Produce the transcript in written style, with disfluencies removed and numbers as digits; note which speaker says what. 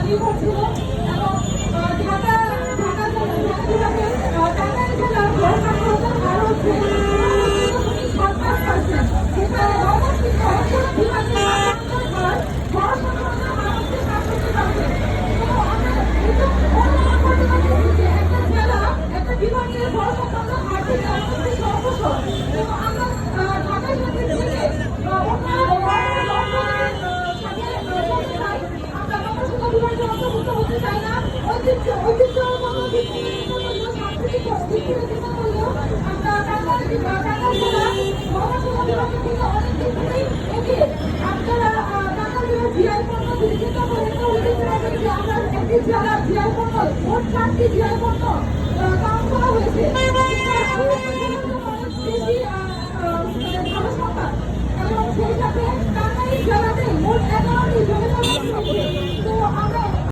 Speaker 1: নির্ভর ছিল এবং ঢাকা বিভাগের টাঙ্গাইল জেলার জনসাক্ষরতা হার হচ্ছে 57%, যেখানে ময়মনসিংহ বিভাগের সাক্ষরতার হার জনসাক্ষরতার হার হচ্ছে 67%। তো আমরা এটা অনুমান করতে পারছি যে একটা জেলা একটা বিভাগের জনসাক্ষরতার হার থেকে অনেকটাই অগ্রসর। তো আমরা ঢাকা শহরের থেকে অন্তর্ভুক্ত হতে চাই না। ঐতিহ্যগত দিক থেকে সাংস্কৃতিক দিক থেকে করলেও আমরা টাঙ্গাইল জেলা মহাসভা বিভাগের থেকে অনেক দিক থেকেই এগিয়ে। আপনারা টাঙ্গাইল জেলার জিআই পণ্য যদি চিন্তা করেন তো উল্লেখ রাখবেন যে আমরা একটি জেলার জিআই পণ্য মোট 4টি জিআই পণ্য কাউন্ট করা হয়েছে।